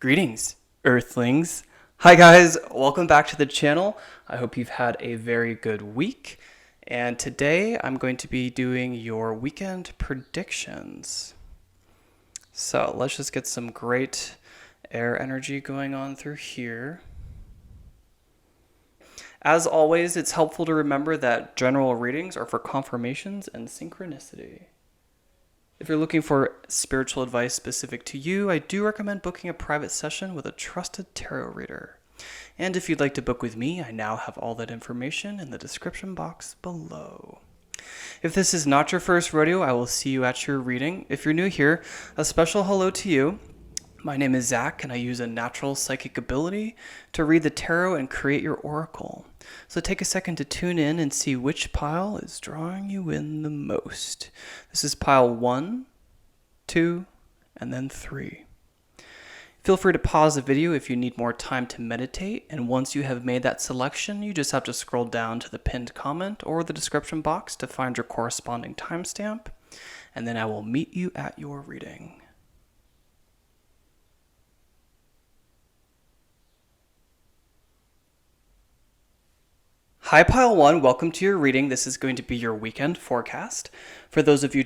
Greetings, Earthlings. Hi guys, welcome back to the channel. I hope you've had a very good week. And today I'm going to be doing your weekend predictions. So let's just get some great air energy going on through here. As always, it's helpful to remember that general readings are for confirmations and synchronicity. If you're looking for spiritual advice specific to you, I do recommend booking a private session with a trusted tarot reader. And if you'd like to book with me, I now have all that information in the description box below. If this is not your first rodeo, I will see you at your reading. If you're new here, a special hello to you. My name is Zach, and I use a natural psychic ability to read the tarot and create your oracle. So take a second to tune in and see which pile is drawing you in the most. This is pile 1, 2, and then 3. Feel free to pause the video if you need more time to meditate, and once you have made that selection, you just have to scroll down to the pinned comment or the description box to find your corresponding timestamp, and then I will meet you at your reading. Hi Pile 1, welcome to your reading. This is going to be your weekend forecast. For those of you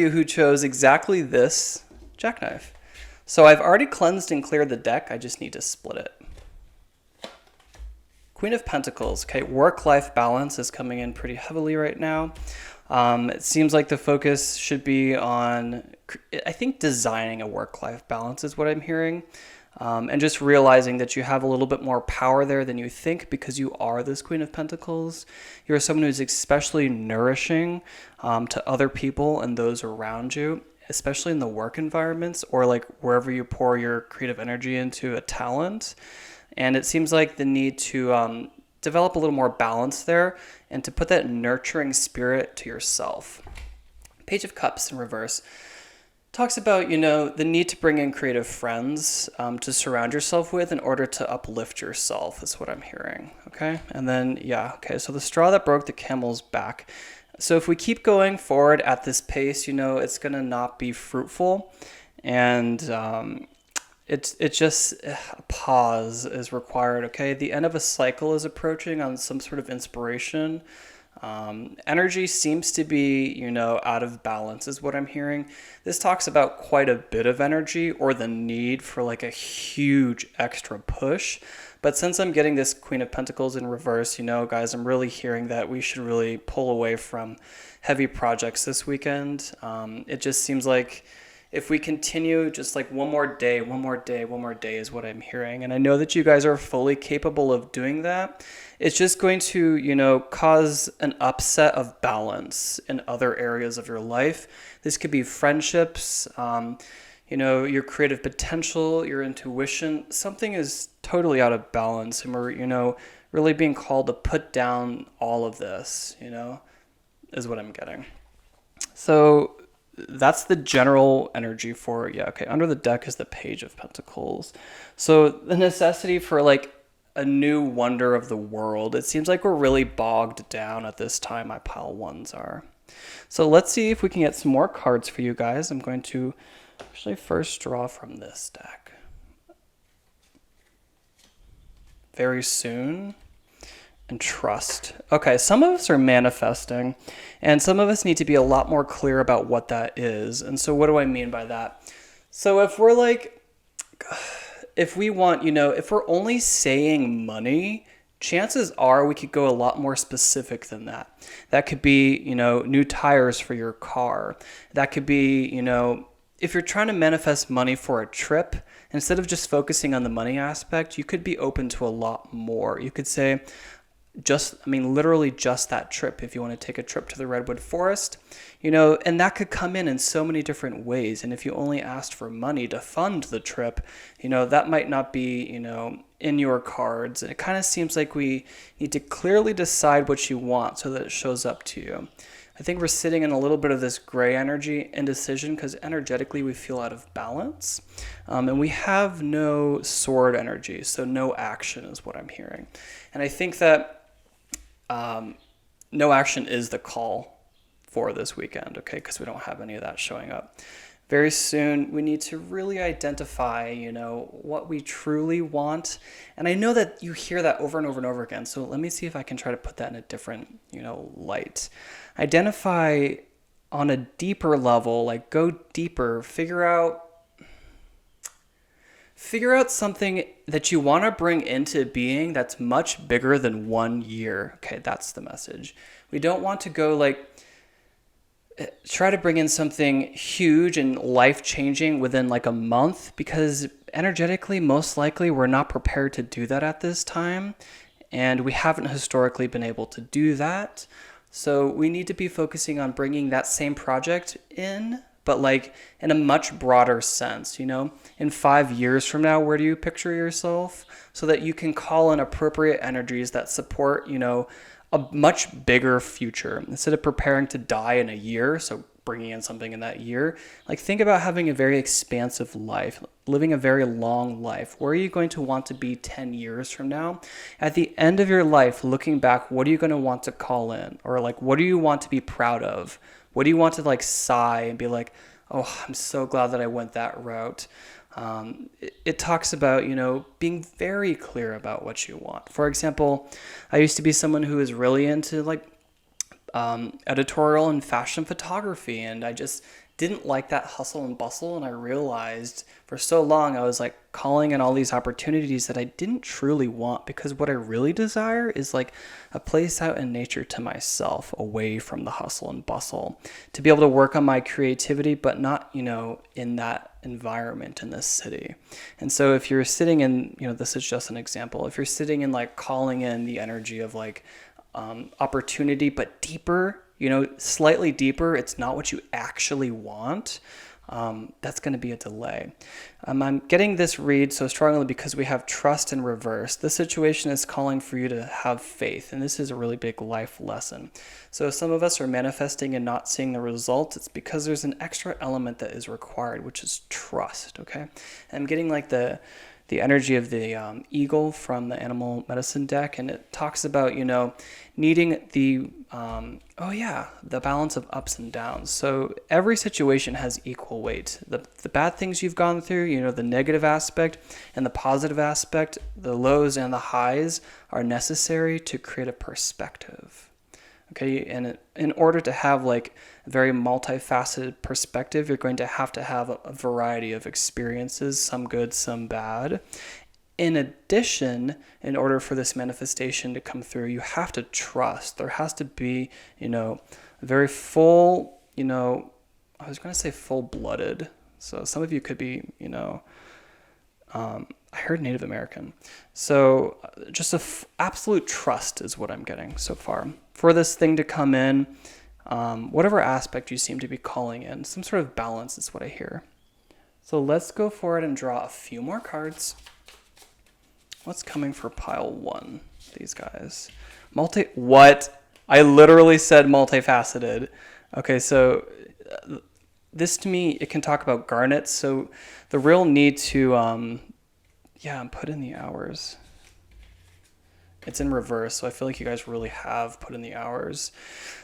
who chose exactly this jackknife. So I've already cleansed and cleared the deck, I just need to split it. Queen of Pentacles, okay, work-life balance is coming in pretty heavily right now. It seems like the focus should be on, I think, designing a work-life balance is what I'm hearing. And just realizing that you have a little bit more power there than you think because you are this Queen of Pentacles. You're someone who's especially nourishing to other people and those around you, especially in the work environments or like wherever you pour your creative energy into a talent. And it seems like the need to develop a little more balance there and to put that nurturing spirit to yourself. Page of Cups in reverse talks about, the need to bring in creative friends to surround yourself with in order to uplift yourself is what I'm hearing, okay? And then, so the straw that broke the camel's back. So if we keep going forward at this pace, it's going to not be fruitful. And it's just a pause is required, okay? The end of a cycle is approaching on some sort of inspiration. Energy seems to be, out of balance is what I'm hearing. This talks about quite a bit of energy or the need for like a huge extra push. But since I'm getting this Queen of Pentacles in reverse, guys, I'm really hearing that we should really pull away from heavy projects this weekend. It just seems like if we continue just like one more day is what I'm hearing. And I know that you guys are fully capable of doing that. It's just going to, cause an upset of balance in other areas of your life. This could be friendships, your creative potential, your intuition. Something is totally out of balance. And we're, really being called to put down all of this, is what I'm getting. So that's the general energy for, under the deck is the Page of Pentacles. So the necessity for like a new wonder of the world. It seems like we're really bogged down at this time, my pile ones are. So let's see if we can get some more cards for you guys. I'm going to actually first draw from this deck. Very soon. And trust. Okay, some of us are manifesting, and some of us need to be a lot more clear about what that is. And so what do I mean by that? So if we're like, if we want, if we're only saying money, chances are we could go a lot more specific than that. That could be, new tires for your car. That could be, if you're trying to manifest money for a trip, instead of just focusing on the money aspect, you could be open to a lot more. You could say, literally just that trip. If you want to take a trip to the Redwood Forest, and that could come in so many different ways. And if you only asked for money to fund the trip, that might not be, in your cards. And it kind of seems like we need to clearly decide what you want so that it shows up to you. I think we're sitting in a little bit of this gray energy indecision because energetically we feel out of balance. And we have no sword energy, so no action is what I'm hearing. And I think that no action is the call for this weekend, okay, because we don't have any of that showing up. Very soon, we need to really identify, what we truly want. And I know that you hear that over and over and over again. So let me see if I can try to put that in a different, light. Identify on a deeper level, like go deeper, figure out something that you want to bring into being that's much bigger than 1 year. Okay, that's the message. We don't want to go try to bring in something huge and life-changing within like a month, because energetically, most likely, we're not prepared to do that at this time. And we haven't historically been able to do that. So we need to be focusing on bringing that same project in, but like in a much broader sense, in 5 years from now, where do you picture yourself, so that you can call in appropriate energies that support, a much bigger future, instead of preparing to die in a year. So bringing in something in that year, like think about having a very expansive life, living a very long life. Where are you going to want to be 10 years from now? At the end of your life, looking back, what are you going to want to call in? Or like, what do you want to be proud of? What do you want to like sigh and be like, oh, I'm so glad that I went that route? It talks about, being very clear about what you want. For example, I used to be someone who was really into like editorial and fashion photography, and I just didn't like that hustle and bustle. And I realized for so long I was like calling in all these opportunities that I didn't truly want, because what I really desire is like a place out in nature to myself, away from the hustle and bustle, to be able to work on my creativity, but not, in that environment in this city. And so if you're sitting in, this is just an example, if you're sitting in like calling in the energy of like opportunity, but deeper, slightly deeper, it's not what you actually want, that's going to be a delay. I'm getting this read so strongly because we have trust in reverse. This situation is calling for you to have faith, and this is a really big life lesson. So if some of us are manifesting and not seeing the results, it's because there's an extra element that is required, which is trust, okay? I'm getting like the energy of the eagle from the animal medicine deck, and it talks about, needing the balance of ups and downs. So every situation has equal weight. The bad things you've gone through, the negative aspect and the positive aspect, the lows and the highs are necessary to create a perspective. Okay, and in order to have like a very multifaceted perspective, you're going to have a variety of experiences, some good, some bad. In addition, in order for this manifestation to come through, you have to trust. There has to be, very full, I was going to say full-blooded. So some of you could be, I heard Native American. So just absolute trust is what I'm getting so far. For this thing to come in, whatever aspect you seem to be calling in, some sort of balance is what I hear. So let's go forward and draw a few more cards. What's coming for pile 1? These guys. What? I literally said multifaceted. Okay, so this to me, it can talk about garnets. So the real need to, put in the hours. It's in reverse, so I feel like you guys really have put in the hours.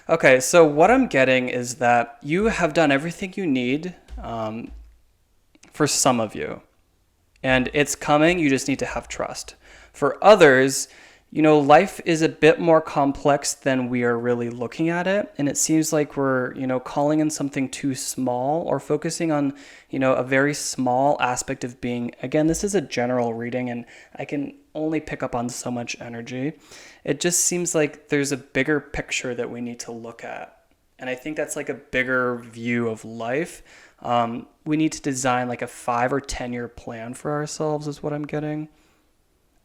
Okay, so what I'm getting is that you have done everything you need for some of you. And it's coming, you just need to have trust. For others, life is a bit more complex than we are really looking at it. And it seems like we're, calling in something too small, or focusing on, a very small aspect of being. Again, this is a general reading, and I can only pick up on so much energy. It just seems like there's a bigger picture that we need to look at. And I think that's like a bigger view of life. We need to design like a 5 or 10 year plan for ourselves is what I'm getting.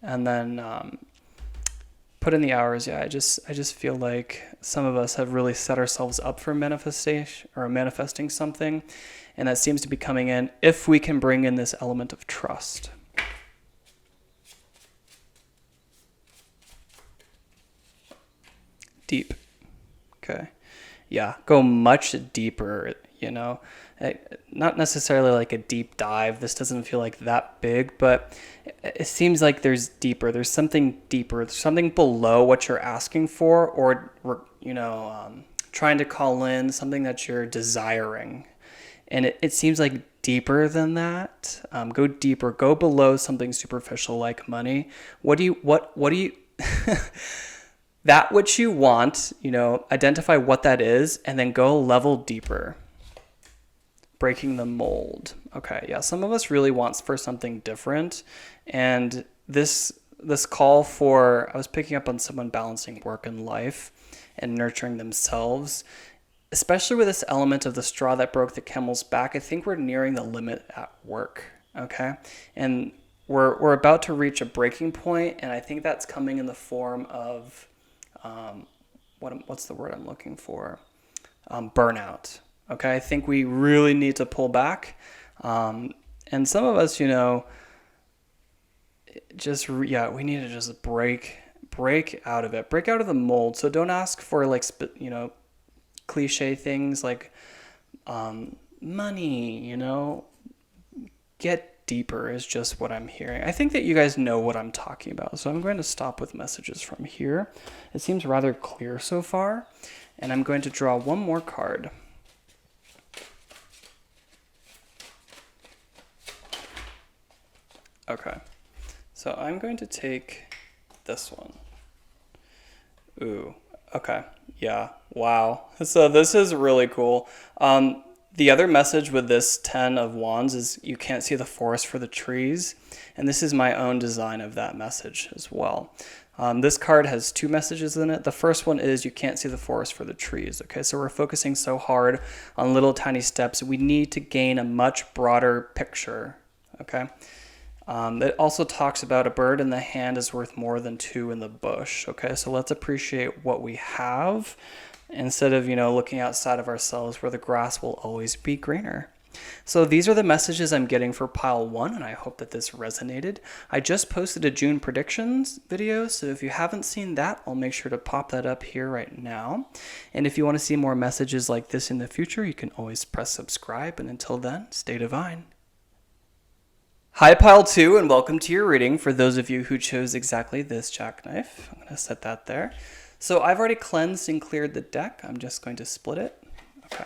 And then put in the hours. Yeah, I just feel like some of us have really set ourselves up for manifestation or manifesting something. And that seems to be coming in if we can bring in this element of trust. Deep. Okay. Yeah, go much deeper, not necessarily like a deep dive. This doesn't feel like that big, but it seems like there's deeper. There's something deeper. There's something below what you're asking for, or, trying to call in, something that you're desiring. And it seems like deeper than that. Go deeper, go below something superficial like money. What do you, that which you want, identify what that is, and then go a level deeper. Breaking the mold. Okay, yeah, some of us really want for something different. And this call for, I was picking up on someone balancing work and life and nurturing themselves, especially with this element of the straw that broke the camel's back. I think we're nearing the limit at work, okay? And we're about to reach a breaking point, and I think that's coming in the form of, what's the word I'm looking for? Burnout. Okay, I think we really need to pull back. And some of us, we need to just break out of it, break out of the mold. So don't ask for cliche things like money, get deeper is just what I'm hearing. I think that you guys know what I'm talking about. So I'm going to stop with messages from here. It seems rather clear so far. And I'm going to draw one more card. Okay, so I'm going to take this one. Ooh, okay, yeah, wow. So this is really cool. The other message with this 10 of Wands is you can't see the forest for the trees. And this is my own design of that message as well. This card has two messages in it. The first one is you can't see the forest for the trees. Okay, so we're focusing so hard on little tiny steps. We need to gain a much broader picture, okay? It also talks about a bird in the hand is worth more than two in the bush. Okay, so let's appreciate what we have instead of, looking outside of ourselves where the grass will always be greener. So these are the messages I'm getting for pile 1, and I hope that this resonated. I just posted a June predictions video, so if you haven't seen that, I'll make sure to pop that up here right now. And if you want to see more messages like this in the future, you can always press subscribe. And until then, stay divine. Hi Pile 2, and welcome to your reading for those of you who chose exactly this jackknife. I'm going to set that there. So I've already cleansed and cleared the deck. I'm just going to split it. Okay.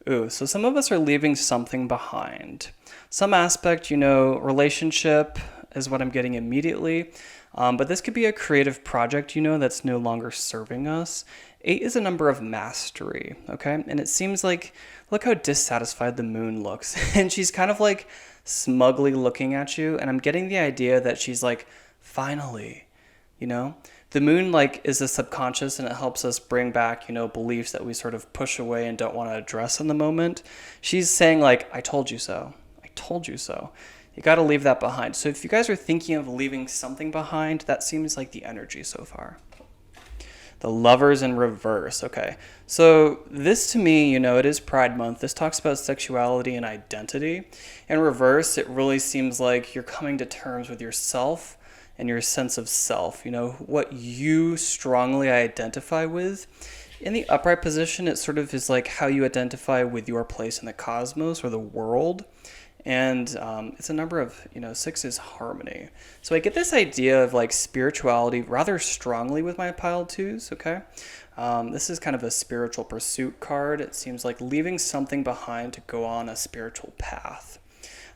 Ooh, so some of us are leaving something behind. Some aspect, relationship is what I'm getting immediately. But this could be a creative project, that's no longer serving us. 8 is a number of mastery, okay? And it seems like, look how dissatisfied the moon looks. And she's kind of like smugly looking at you, and I'm getting the idea that she's like, finally, the moon is the subconscious, and it helps us bring back beliefs that we sort of push away and don't want to address in the moment. She's saying I told you so, you got to leave that behind. So if you guys are thinking of leaving something behind, that seems like the energy so far. The Lovers in reverse. Okay, so this to me, it is Pride Month. This talks about sexuality and identity. In reverse, it really seems like you're coming to terms with yourself and your sense of self, what you strongly identify with. In the upright position, it sort of is like how you identify with your place in the cosmos or the world. And it's a number of, 6 is harmony. So I get this idea of spirituality rather strongly with my pile 2s, okay? This is kind of a spiritual pursuit card. It seems like leaving something behind to go on a spiritual path.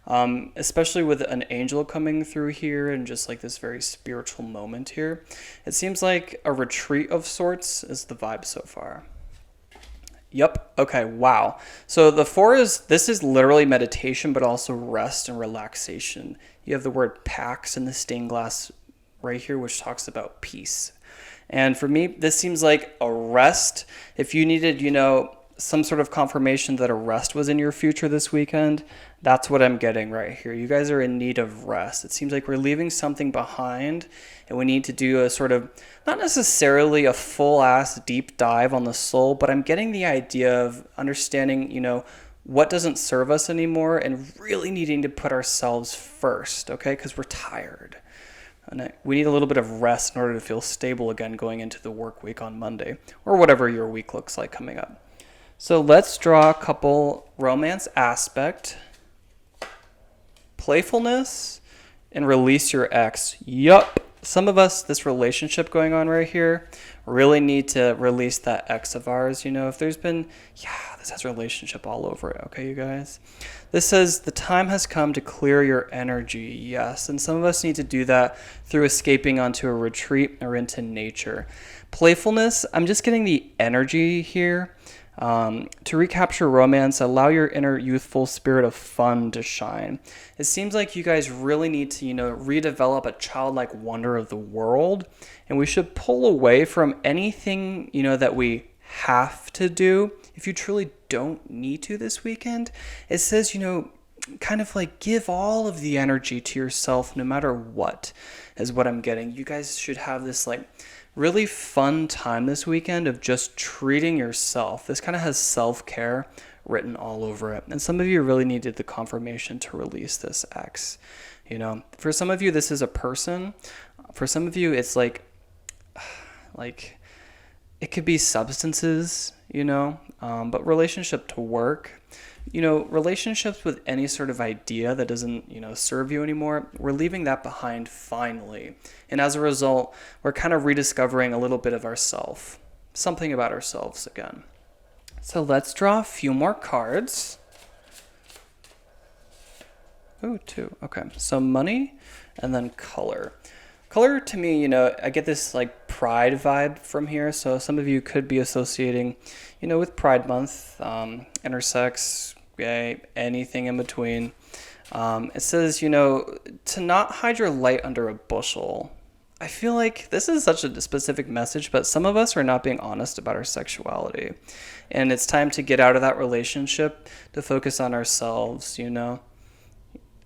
Especially with an angel coming through here and just this very spiritual moment here. It seems like a retreat of sorts is the vibe so far. Yep. Okay. Wow. So the 4 this is literally meditation, but also rest and relaxation. You have the word Pax in the stained glass right here, which talks about peace. And for me, this seems like a rest. If you needed, some sort of confirmation that a rest was in your future this weekend, that's what I'm getting right here. You guys are in need of rest. It seems like we're leaving something behind, and we need to do a sort of, not necessarily a full-ass deep dive on the soul, but I'm getting the idea of understanding, what doesn't serve us anymore and really needing to put ourselves first, okay? Because we're tired. And we need a little bit of rest in order to feel stable again going into the work week on Monday, or whatever your week looks like coming up. So let's draw a couple romance aspect, playfulness, and release your ex. Yup. some of us, this relationship going on right here, really need to release that ex of ours. If there's been, this has relationship all over it. Okay, you guys. This says the time has come to clear your energy. Yes, and some of us need to do that through escaping onto a retreat or into nature. Playfulness, I'm just getting the energy here. To recapture romance, allow your inner youthful spirit of fun to shine. It seems like you guys really need to, redevelop a childlike wonder of the world, and we should pull away from anything, that we have to do. If you truly don't need to this weekend, it says, kind of like give all of the energy to yourself no matter what, is what I'm getting. You guys should have this really fun time this weekend of just treating yourself. This kind of has self-care written all over it. And some of you really needed the confirmation to release this X. For some of you, this is a person. For some of you, it's like it could be substances, but relationship to work, relationships with any sort of idea that doesn't, serve you anymore, we're leaving that behind finally. And as a result, we're kind of rediscovering a little bit of ourselves, something about ourselves again. So let's draw a few more cards. Oh, 2. Okay, so money and then color. Color to me, I get this pride vibe from here. So some of you could be associating, with Pride Month, intersex, gay, anything in between. It says, to not hide your light under a bushel. I feel like this is such a specific message, but some of us are not being honest about our sexuality. And it's time to get out of that relationship to focus on ourselves,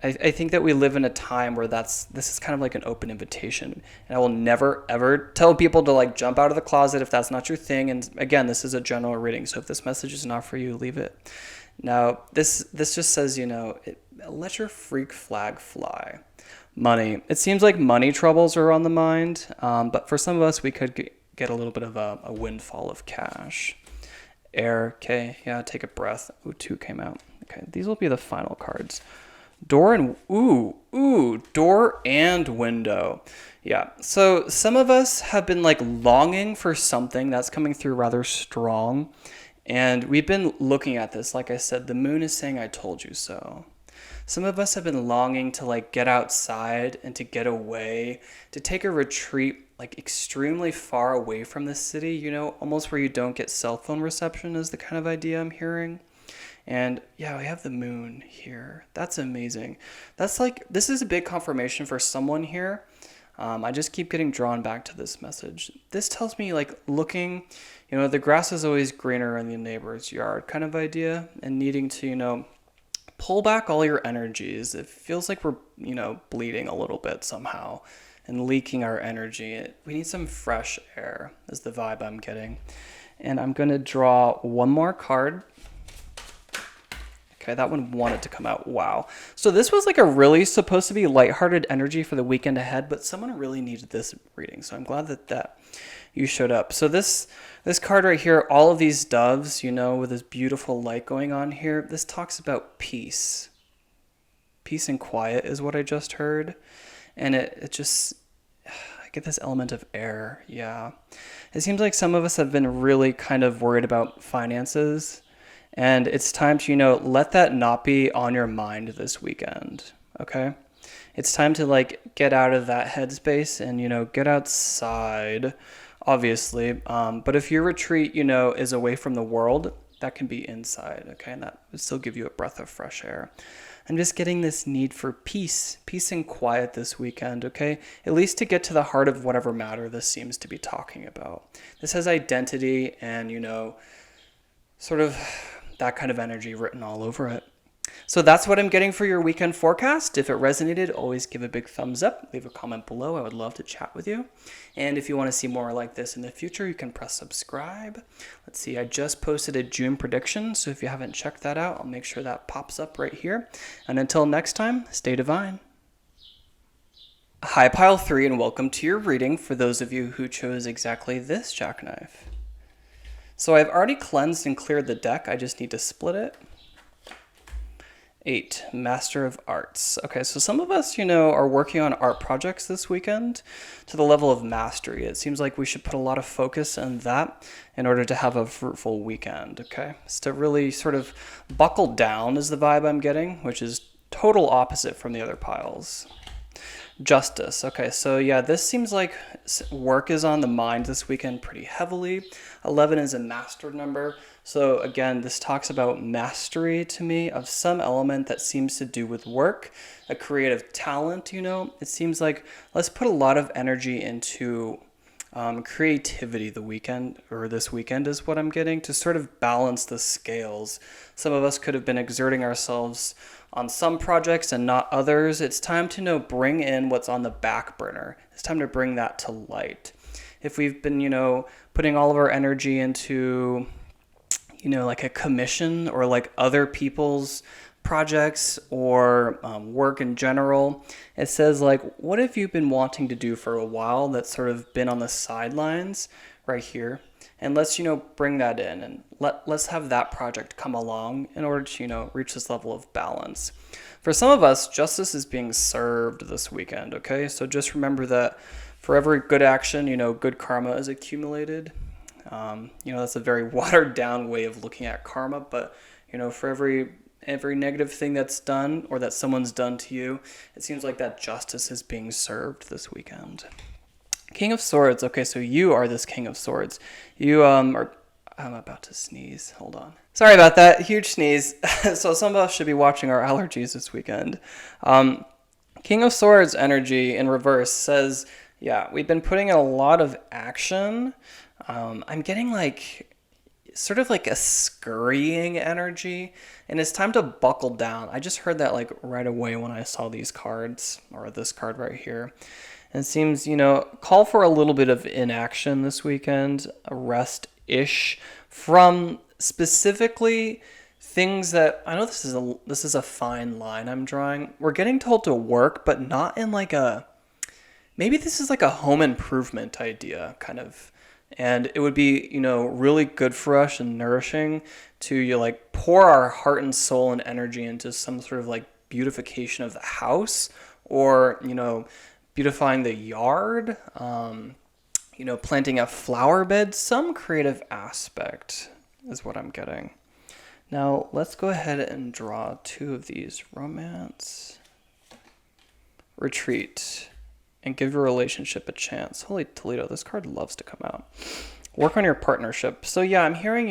I think that we live in a time where this is kind of like an open invitation. And I will never, ever tell people to jump out of the closet if that's not your thing. And again, this is a general reading. So if this message is not for you, leave it. Now, this just says, let your freak flag fly. Money. It seems like money troubles are on the mind. But for some of us, we could get a little bit of a windfall of cash. Air. Okay. Yeah. Take a breath. Ooh, 2 came out. Okay. These will be the final cards. Door and door and window. Yeah. So some of us have been longing for something that's coming through rather strong. And we've been looking at this. Like I said, the moon is saying, I told you so. Some of us have been longing to get outside and to get away, to take a retreat extremely far away from the city, almost where you don't get cell phone reception is the kind of idea I'm hearing. And yeah, we have the moon here. That's amazing. That's this is a big confirmation for someone here. I just keep getting drawn back to this message. This tells me looking, the grass is always greener in the neighbor's yard kind of idea, and needing to, pull back all your energies. It feels like we're, bleeding a little bit somehow and leaking our energy. We need some fresh air is the vibe I'm getting. And I'm going to draw one more card. Okay, that one wanted to come out. Wow. So this was a really supposed to be lighthearted energy for the weekend ahead, but someone really needed this reading. So I'm glad that you showed up. So this card right here, all of these doves, with this beautiful light going on here, this talks about peace. Peace and quiet is what I just heard. And it just, I get this element of air. Yeah. It seems like some of us have been really kind of worried about finances. And it's time to, let that not be on your mind this weekend, okay? It's time to, get out of that headspace and, get outside, obviously. But if your retreat, is away from the world, that can be inside, okay? And that would still give you a breath of fresh air. I'm just getting this need for peace and quiet this weekend, okay? At least to get to the heart of whatever matter this seems to be talking about. This has identity and, sort of that kind of energy written all over it. So that's what I'm getting for your weekend forecast. If it resonated, always give a big thumbs up. Leave a comment below. I would love to chat with you. And if you want to see more like this in the future, you can press subscribe. Let's see, I just posted a June prediction. So if you haven't checked that out, I'll make sure that pops up right here. And until next time, stay divine. Hi, Pile 3, and welcome to your reading for those of you who chose exactly this jackknife. So I've already cleansed and cleared the deck. I just need to split it. 8, Master of Arts. Okay, so some of us, are working on art projects this weekend to the level of mastery. It seems like we should put a lot of focus on that in order to have a fruitful weekend, okay? It's to really sort of buckle down is the vibe I'm getting, which is total opposite from the other piles. Justice. Okay, so yeah, this seems like work is on the mind this weekend pretty heavily. 11 is a master number. So again, this talks about mastery to me of some element that seems to do with work, a creative talent, It seems like let's put a lot of energy into creativity this weekend is what I'm getting to sort of balance the scales. Some of us could have been exerting ourselves on some projects and not others. It's time to bring in what's on the back burner. It's time to bring that to light. If we've been, putting all of our energy into, like a commission or like other people's projects or work in general, it says like, what have you been wanting to do for a while that's sort of been on the sidelines right here? And let's, bring that in and let's have that project come along in order to, reach this level of balance. For some of us, justice is being served this weekend, okay? So just remember that for every good action, good karma is accumulated. That's a very watered down way of looking at karma, but, for every negative thing that's done or that someone's done to you, it seems like that justice is being served this weekend. King of Swords. Okay, so you are this King of Swords. You are... I'm about to sneeze. Hold on. Sorry about that. Huge sneeze. So some of us should be watching our allergies this weekend. King of Swords energy in reverse says, yeah, we've been putting in a lot of action. I'm getting sort of like a scurrying energy, and it's time to buckle down. I just heard that right away when I saw these cards, or this card right here. And it seems, call for a little bit of inaction this weekend, a rest-ish from specifically things that, I know this is a fine line I'm drawing. We're getting told to work, but not in maybe this is like a home improvement idea kind of. And it would be, really good for us and nourishing to pour our heart and soul and energy into some sort of beautification of the house or, beautifying the yard, planting a flower bed, some creative aspect is what I'm getting. Now, let's go ahead and draw 2 of these. Romance, retreat, and give your relationship a chance. Holy Toledo, this card loves to come out. Work on your partnership. So yeah, I'm hearing,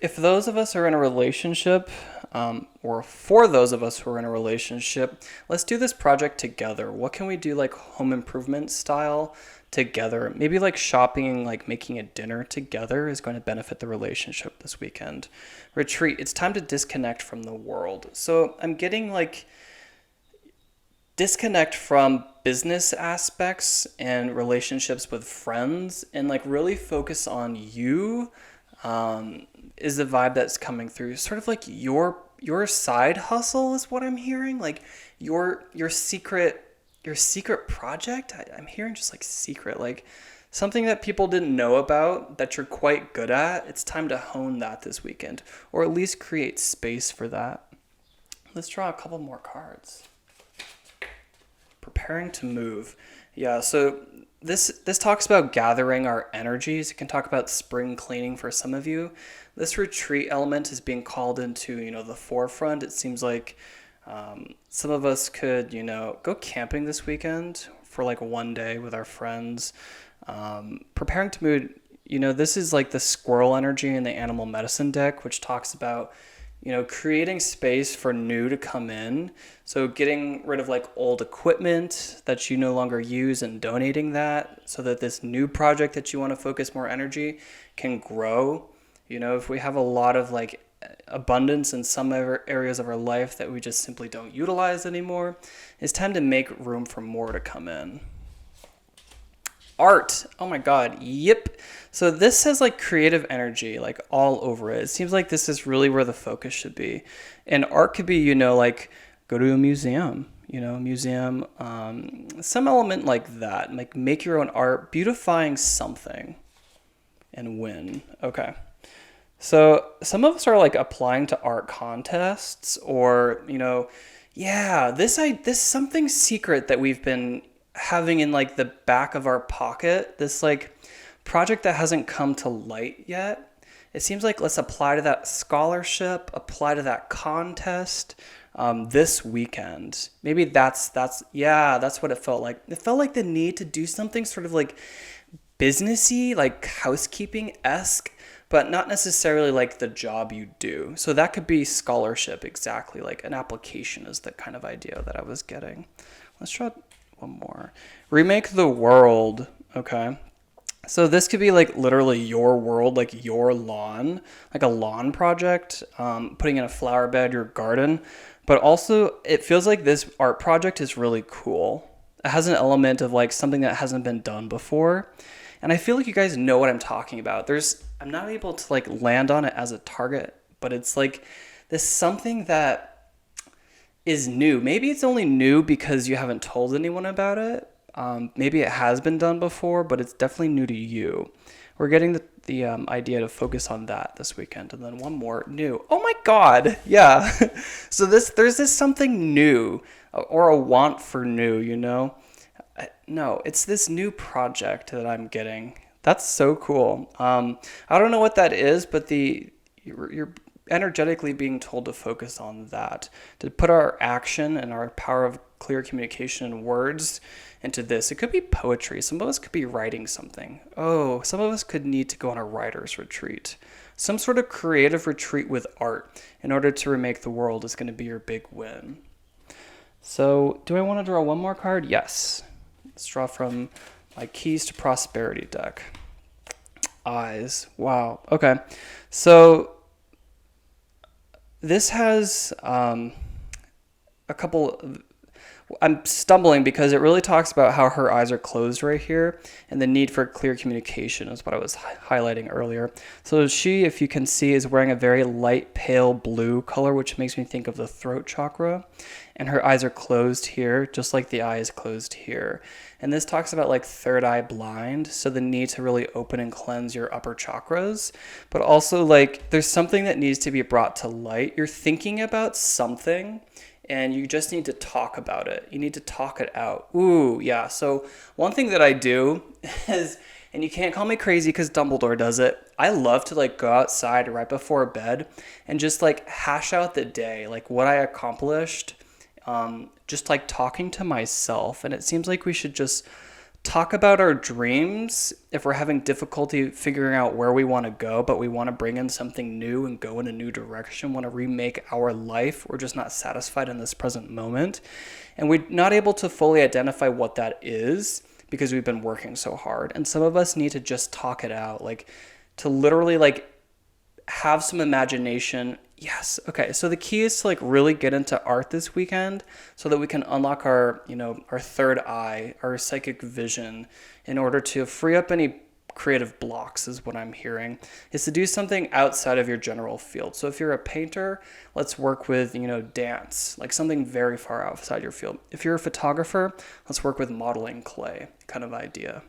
if those of us are in a relationship, or for those of us who are in a relationship, let's do this project together. What can we do home improvement style together? Maybe shopping, making a dinner together is going to benefit the relationship this weekend. Retreat, it's time to disconnect from the world. So I'm getting disconnect from business aspects and relationships with friends and really focus on you. Is the vibe that's coming through. Sort of your side hustle is what I'm hearing. Your secret project. I'm hearing just secret, something that people didn't know about that you're quite good at. It's time to hone that this weekend, or at least create space for that. Let's draw a couple more cards. Preparing to move. Yeah, so this talks about gathering our energies. It can talk about spring cleaning for some of you. This retreat element is being called into, the forefront. It seems like some of us could, go camping this weekend for one day with our friends. Preparing to move, this is the squirrel energy in the animal medicine deck, which talks about creating space for new to come in. So getting rid of old equipment that you no longer use and donating that so that this new project that you want to focus more energy can grow. If we have a lot of abundance in some areas of our life that we just simply don't utilize anymore, it's time to make room for more to come in. Art. Oh my God. Yep. So this has creative energy all over it. It seems like this is really where the focus should be. And art could be, go to a museum, some element like that, make your own art, beautifying something and win. Okay. So some of us are like applying to art contests or, yeah, this something secret that we've been having in like the back of our pocket, this like project that hasn't come to light yet. It seems like let's apply to that scholarship, apply to that contest this weekend. Maybe that's what it felt like. It felt like the need to do something sort of like businessy, like housekeeping-esque, but not necessarily like the job you do. So that could be scholarship, exactly. Like an application is the kind of idea that I was getting. Let's try one more. Remake the world. Okay. So this could be like literally your world, like your lawn, like a lawn project, putting in a flower bed, your garden. But also it feels like this art project is really cool. It has an element of like something that hasn't been done before. And I feel like you guys know what I'm talking about. I'm not able to like land on it as a target, but it's like this something that is new. Maybe it's only new because you haven't told anyone about it. Maybe it has been done before, but it's definitely new to you. We're getting the idea to focus on that this weekend. And then one more, new. Oh my God. Yeah. So there's this something new or a want for new, No, it's this new project that I'm getting. That's so cool. I don't know what that is, but you're energetically being told to focus on that, to put our action and our power of clear communication in words into this. It could be poetry. Some of us could be writing something. Oh, some of us could need to go on a writer's retreat. Some sort of creative retreat with art in order to remake the world is going to be your big win. So do I want to draw one more card? Yes. Let's draw from my Keys to Prosperity deck. Eyes. Wow. Okay. So this has a couple. I'm stumbling because it really talks about how her eyes are closed right here, and the need for clear communication is what I was highlighting earlier. So she, if you can see, is wearing a very light pale blue color, which makes me think of the throat chakra, and her eyes are closed here, just like the eye is closed here. And this talks about like third eye blind, so the need to really open and cleanse your upper chakras, but also like there's something that needs to be brought to light. You're thinking about something, and you just need to talk about it. You need to talk it out. Ooh, yeah. So one thing that I do is, and you can't call me crazy because Dumbledore does it, I love to like go outside right before bed and just like hash out the day, like what I accomplished, just like talking to myself. And it seems like we should just talk about our dreams if we're having difficulty figuring out where we want to go, but we want to bring in something new and go in a new direction, want to remake our life. We're just not satisfied in this present moment. And we're not able to fully identify what that is because we've been working so hard. And some of us need to just talk it out, like to literally like have some imagination. Yes. Okay. So the key is to like really get into art this weekend so that we can unlock our third eye, our psychic vision in order to free up any creative blocks is what I'm hearing, is to do something outside of your general field. So if you're a painter, let's work with, dance, like something very far outside your field. If you're a photographer, let's work with modeling clay kind of idea.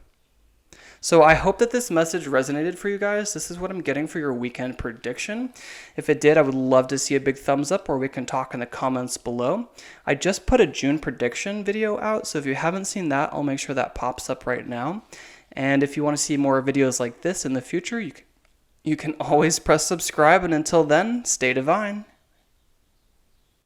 So I hope that this message resonated for you guys. This is what I'm getting for your weekend prediction. If it did, I would love to see a big thumbs up, or we can talk in the comments below. I just put a June prediction video out, so if you haven't seen that, I'll make sure that pops up right now. And if you want to see more videos like this in the future, you can always press subscribe. And until then, stay divine.